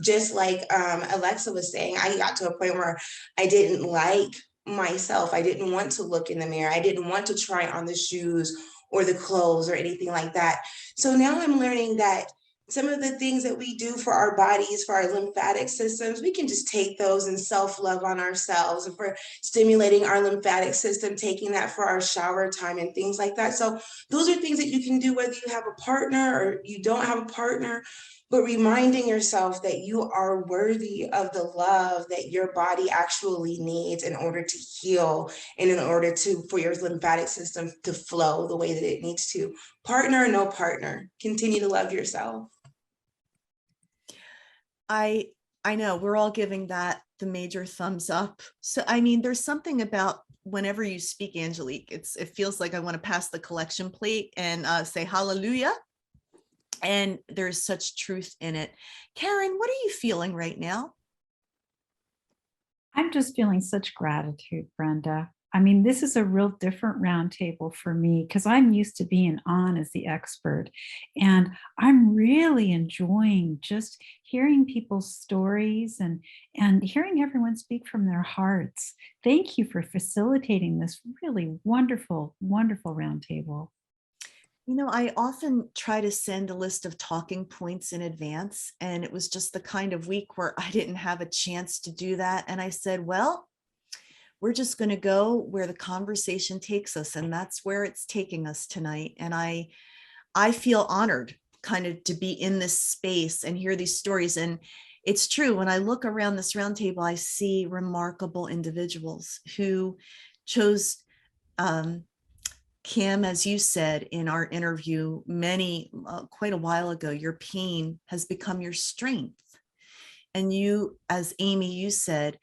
just like Alexa was saying, I got to a point where I didn't like myself. I didn't want to look in the mirror. I didn't want to try on the shoes or the clothes or anything like that. So now I'm learning that some of the things that we do for our bodies, for our lymphatic systems, we can just take those and self-love on ourselves. And for stimulating our lymphatic system, taking that for our shower time and things like that. So those are things that you can do whether you have a partner or you don't have a partner, but reminding yourself that you are worthy of the love that your body actually needs in order to heal and in order for your lymphatic system to flow the way that it needs to. Partner or no partner, continue to love yourself. I know we're all giving that the major thumbs up. So, I mean, there's something about whenever you speak, Angelique, it feels like I want to pass the collection plate and say hallelujah. And there's such truth in it. Karen, what are you feeling right now? I'm just feeling such gratitude, Brenda. I mean, this is a real different roundtable for me because I'm used to being on as the expert. And I'm really enjoying just hearing people's stories and hearing everyone speak from their hearts. Thank you for facilitating this really wonderful, wonderful roundtable. You know, I often try to send a list of talking points in advance, and it was just the kind of week where I didn't have a chance to do that. And I said, well, we're just going to go where the conversation takes us, and that's where it's taking us tonight. And I feel honored kind of to be in this space and hear these stories. And it's true, when I look around this roundtable, I see remarkable individuals who chose Kim, as you said in our interview quite a while ago, your pain has become your strength. And you, as Amy, you said,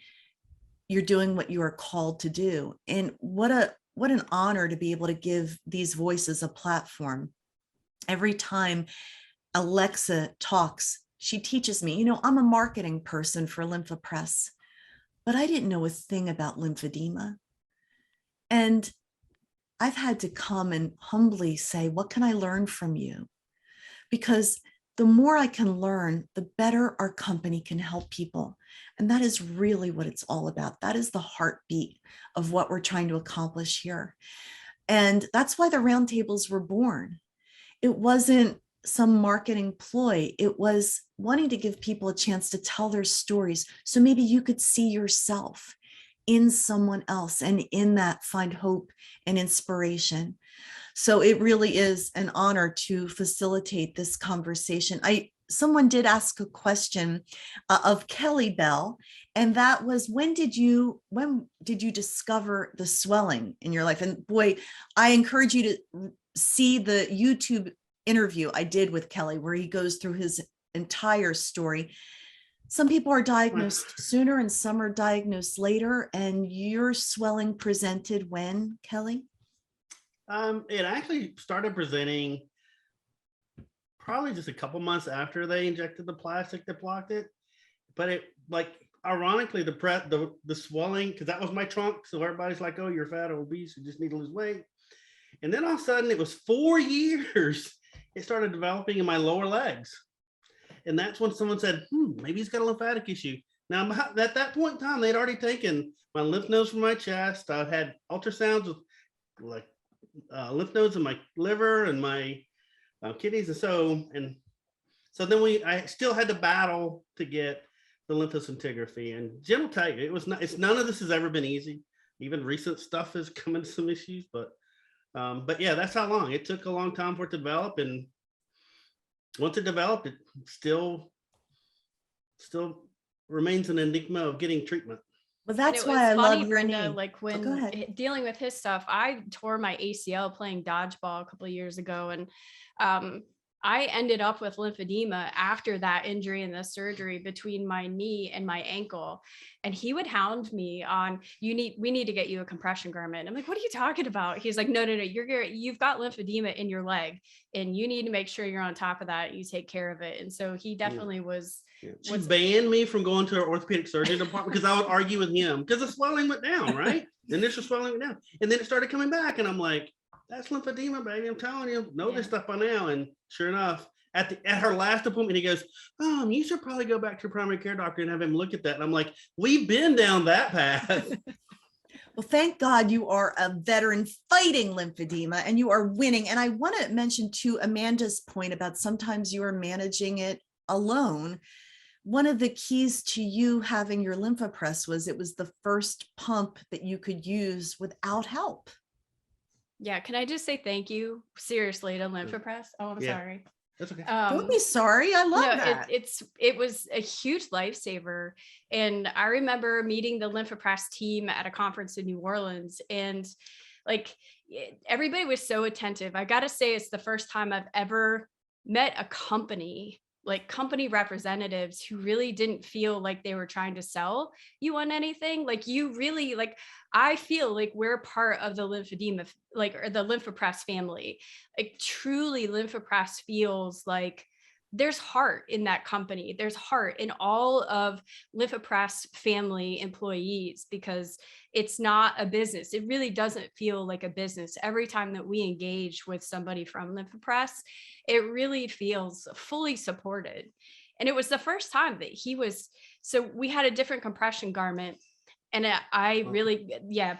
you're doing what you are called to do. And what an honor to be able to give these voices a platform. Every time Alexa talks, she teaches me, you know, I'm a marketing person for LymphaPress, but I didn't know a thing about lymphedema. And I've had to come and humbly say, what can I learn from you? Because the more I can learn, the better our company can help people. And that is really what it's all about. That is the heartbeat of what we're trying to accomplish here. And that's why the roundtables were born. It wasn't some marketing ploy. It was wanting to give people a chance to tell their stories so maybe you could see yourself in someone else, and in that find hope and inspiration. So it really is an honor to facilitate this conversation. Someone did ask a question of Kelly Bell, and that was, when did you discover the swelling in your life? And boy, I encourage you to see the YouTube interview I did with Kelly, where he goes through his entire story. Some people are diagnosed sooner and some are diagnosed later. And your swelling presented when, Kelly? It actually started presenting probably just a couple months after they injected the plastic that blocked it. But it, like, ironically, the swelling, because that was my trunk. So everybody's like, oh, you're fat or obese, you just need to lose weight. And then all of a sudden, it was 4 years, it started developing in my lower legs. And that's when someone said, maybe he's got a lymphatic issue. Now, at that point in time, they'd already taken my lymph nodes from my chest. I've had ultrasounds with like lymph nodes in my liver and my kidneys. And so then I still had to battle to get the lymphoscintigraphy. And Jim will tell you, none of this has ever been easy. Even recent stuff has come into some issues, but yeah, that's how long. It took a long time for it to develop. And once it developed, it still remains an enigma of getting treatment. Well, that's why I love your Brenda, name. like when dealing with his stuff, I tore my ACL playing dodgeball a couple of years ago, and I ended up with lymphedema after that injury and the surgery between my knee and my ankle. And he would hound me on, we need to get you a compression garment. I'm like, what are you talking about? He's like, no, you've got lymphedema in your leg and you need to make sure you're on top of that. You take care of it. And so he definitely was. She banned me from going to her orthopedic surgery department because I would argue with him because the swelling went down, right? The initial swelling went down. And then it started coming back. And I'm like, that's lymphedema, baby. I'm telling you, know this stuff by now. And sure enough, at her last appointment, he goes, you should probably go back to your primary care doctor and have him look at that. And I'm like, we've been down that path. Well, thank God you are a veteran fighting lymphedema and you are winning. And I want to mention to Amanda's point about sometimes you are managing it alone. One of the keys to you having your lymphopress was it was the first pump that you could use without help. Yeah, can I just say thank you seriously to Lymphopress? Oh, I'm sorry. That's okay. Don't be sorry. I love that. It was a huge lifesaver. And I remember meeting the Lymphopress team at a conference in New Orleans, and like everybody was so attentive. I got to say, it's the first time I've ever met a company, like company representatives who really didn't feel like they were trying to sell you on anything. Like you really, like, I feel like we're part of the lymphedema, like, or the Lymphopress family. Like truly Lymphopress feels like there's heart in that company. There's heart in all of Lymphopress family employees because it's not a business. It really doesn't feel like a business. Every time that we engage with somebody from Lymphopress, it really feels fully supported. And it was the first time that he was, so we had a different compression garment. And I really,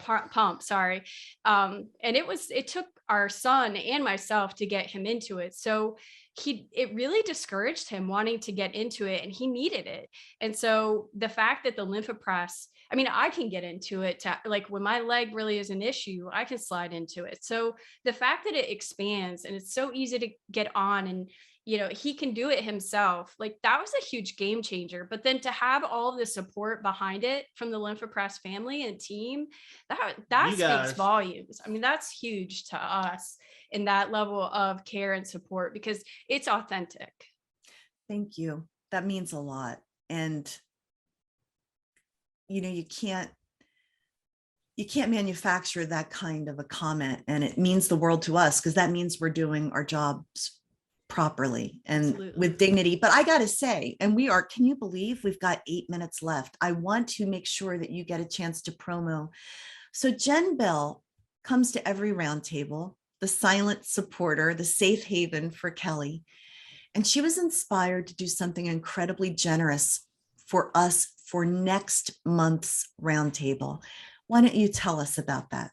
pump, sorry. And it took our son and myself to get him into it. So it really discouraged him wanting to get into it, and he needed it. And so the fact that the Lymphopress, I mean, I can get into it to, like, when my leg really is an issue, I can slide into it. So the fact that it expands and it's so easy to get on, and he can do it himself. Like that was a huge game changer. But then to have all the support behind it from the Lymphopress family and team, that speaks volumes. I mean, that's huge to us in that level of care and support because it's authentic. Thank you. That means a lot. And you can't manufacture that kind of a comment, and it means the world to us because that means we're doing our jobs properly and Absolutely. With dignity. But I gotta say, and can you believe we've got 8 minutes left? I want to make sure that you get a chance to promo. So Jen Bell comes to every roundtable, the silent supporter, the safe haven for Kelly. And she was inspired to do something incredibly generous for us for next month's roundtable. Why don't you tell us about that?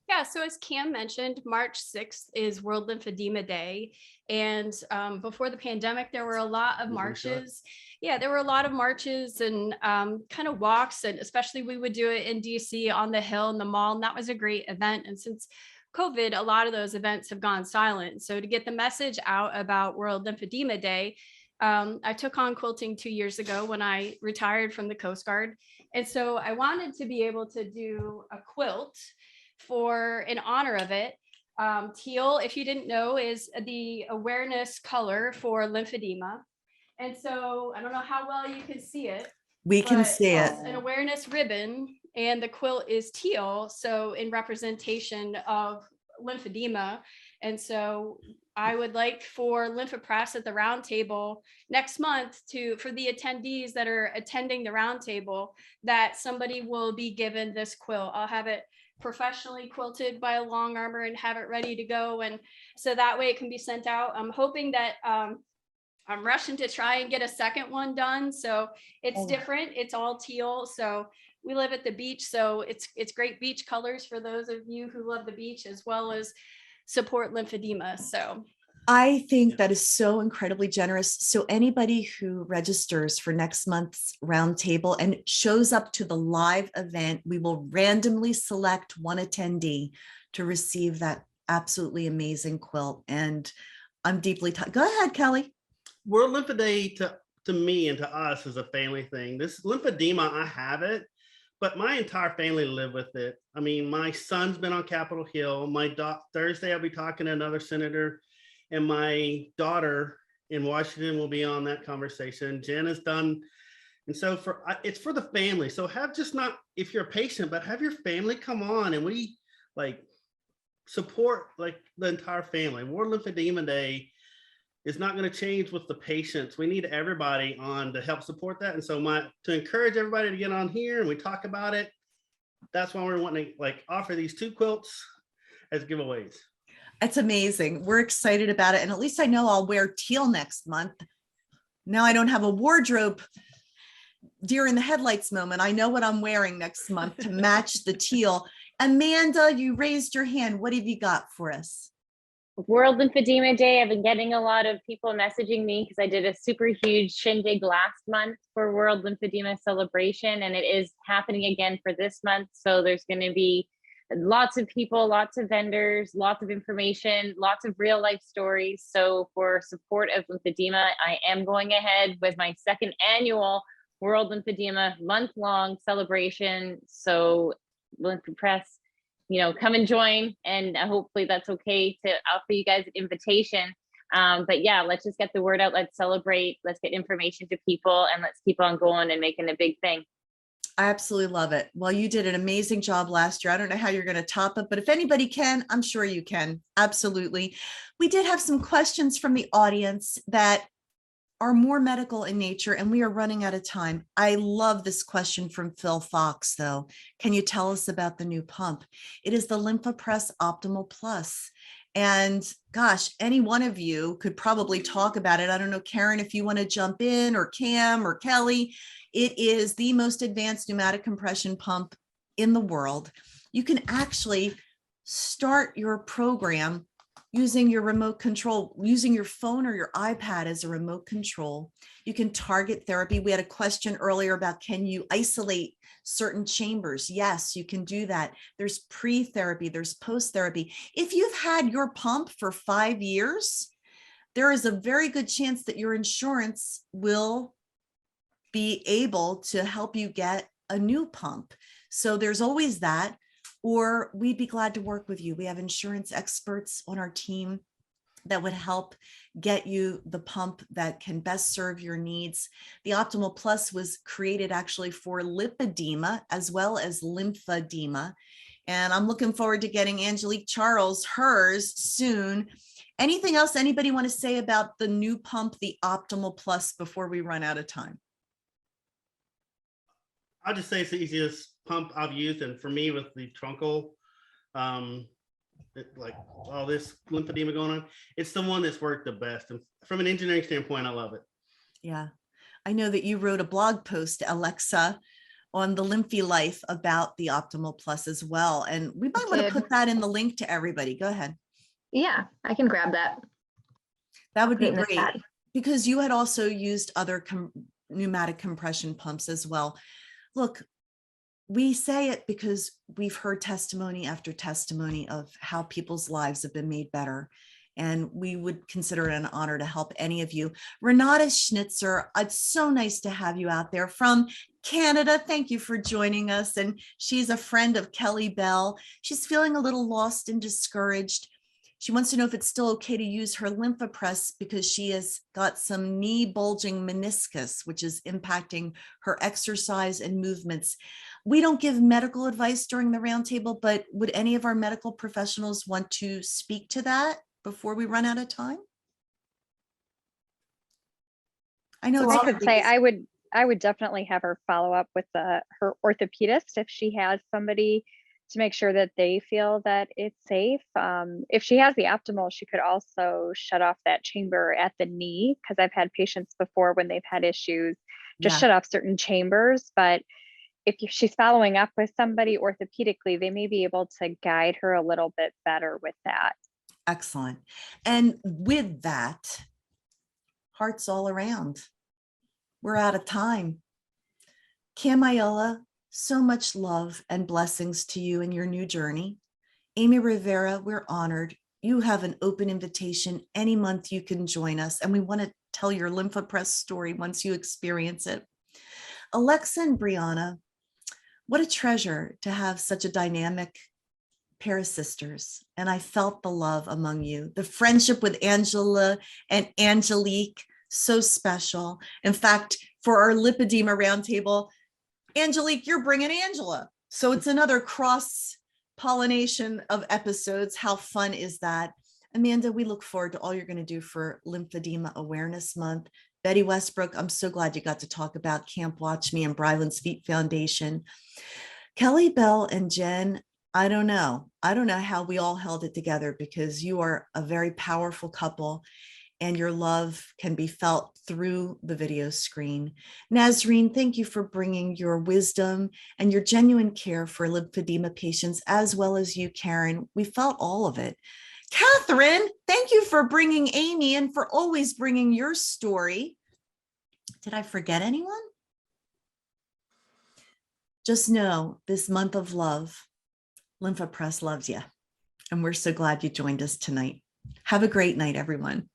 Yeah, so as Cam mentioned, March 6th is World Lymphedema Day. And before the pandemic, there were a lot of marches. Yeah, there were a lot of marches and kind of walks. And especially we would do it in DC on the Hill and the mall. And that was a great event. And since COVID, a lot of those events have gone silent. So to get the message out about World Lymphedema Day, I took on quilting 2 years ago when I retired from the Coast Guard. And so I wanted to be able to do a quilt in honor of it. Teal, if you didn't know, is the awareness color for lymphedema. And so I don't know how well you can see it. We can see it. An awareness ribbon, and the quilt is teal, so in representation of lymphedema. And so I would like for Lymphopress at the roundtable next month for the attendees that are attending the roundtable, that somebody will be given this quilt. I'll have it professionally quilted by a long armor and have it ready to go. And so that way it can be sent out. I'm hoping that I'm rushing to try and get a second one done. So it's different. It's all teal. So we live at the beach. So it's great beach colors for those of you who love the beach as well as support lymphedema. So I think that is so incredibly generous. So anybody who registers for next month's roundtable and shows up to the live event, we will randomly select one attendee to receive that absolutely amazing quilt. And I'm deeply go ahead, Kelly. World Lymphedema Day to me and to us is a family thing. This lymphedema, I have it, but my entire family live with it. I mean, my son's been on Capitol Hill. Thursday, I'll be talking to another senator. and my daughter in Washington will be on that conversation. Jen is done. And so it's for the family. So have just not, if you're a patient, but have your family come on, and we like support like the entire family. World Lymphedema Day is not going to change with the patients. We need everybody on to help support that. And so to encourage everybody to get on here and we talk about it, that's why we're wanting to like offer these 2 quilts as giveaways. It's amazing. We're excited about it. And at least I know I'll wear teal next month. Now I don't have a wardrobe deer in the headlights moment. I know what I'm wearing next month to match the teal. Amanda, you raised your hand. What have you got for us? World Lymphedema Day. I've been getting a lot of people messaging me because I did a super huge shindig last month for World Lymphedema celebration, and it is happening again for this month. So there's going to be lots of people, lots of vendors, lots of information, lots of real life stories. So for support of lymphedema, I am going ahead with my 2nd annual World Lymphedema month-long celebration. So Lymph Press, come and join, and hopefully that's okay to offer you guys an invitation. But yeah, let's just get the word out. Let's celebrate. Let's get information to people, and let's keep on going and making a big thing. I absolutely love it. Well, you did an amazing job last year. I don't know how you're going to top it, but if anybody can, I'm sure you can. Absolutely. We did have some questions from the audience that are more medical in nature, and we are running out of time. I love this question from Phil Fox, though. Can you tell us about the new pump? It is the LymphoPress Optimal Plus. And gosh, any one of you could probably talk about it. I don't know, Karen, if you want to jump in, or Cam or Kelly. It is the most advanced pneumatic compression pump in the world. You can actually start your program using your remote control, using your phone or your iPad as a remote control. You can target therapy. We had a question earlier about, can you isolate certain chambers? Yes, you can do that. There's pre-therapy, there's post-therapy. If you've had your pump for 5 years, there is a very good chance that your insurance will be able to help you get a new pump. So there's always that. Or we'd be glad to work with you. We have insurance experts on our team that would help get you the pump that can best serve your needs. The Optimal Plus was created actually for lipedema as well as lymphedema. And I'm looking forward to getting Angelique Charles hers soon. Anything else anybody want to say about the new pump, the Optimal Plus, before we run out of time? I'll just say it's the easiest pump I've used, and for me with the truncal, like all this lymphedema going on, it's the one that's worked the best. And from an engineering standpoint, I love it. Yeah, I know that you wrote a blog post, Alexa, on the Lymphy Life about the Optimal Plus as well, and we might want to put that in the link to everybody. Go ahead. Yeah, I can grab that. That would be great, because you had also used other pneumatic compression pumps as well. Look, we say it because we've heard testimony after testimony of how people's lives have been made better. And we would consider it an honor to help any of you. Renata Schnitzer, it's so nice to have you out there from Canada. Thank you for joining us. And she's a friend of Kelly Bell. She's feeling a little lost and discouraged. She wants to know if it's still okay to use her LymphoPress because she has got some knee bulging meniscus, which is impacting her exercise and movements. We don't give medical advice during the roundtable, but would any of our medical professionals want to speak to that before we run out of time? I know I could say I would definitely have her follow up with her orthopedist if she has somebody, to make sure that they feel that it's safe. If she has the Optimal, she could also shut off that chamber at the knee, because I've had patients before when they've had issues, just shut off certain chambers. But if she's following up with somebody orthopedically, they may be able to guide her a little bit better with that. Excellent. And with that, hearts all around. We're out of time. Camayola, so much love and blessings to you in your new journey. Amy Rivera, we're honored. You have an open invitation any month you can join us, and we want to tell your LymphoPress story once you experience it. Alexa and Breanna, what a treasure to have such a dynamic pair of sisters, and I felt the love among you. The friendship with Angela and Angelique, so special. In fact, for our lipedema roundtable, Angelique, you're bringing Angela. So it's another cross pollination of episodes. How fun is that? Amanda, we look forward to all you're going to do for Lymphedema Awareness Month. Betty Westbrook, I'm so glad you got to talk about Camp Watch Me and Ryland's Feet Foundation. Kelly Bell and Jen, I don't know how we all held it together, because you are a very powerful couple and your love can be felt through the video screen. Nazreen, thank you for bringing your wisdom and your genuine care for lymphedema patients, as well as you, Karen. We felt all of it. Catherine, thank you for bringing Amy and for always bringing your story. Did I forget anyone? Just know, this month of love, LymphaPress loves you. And we're so glad you joined us tonight. Have a great night, everyone.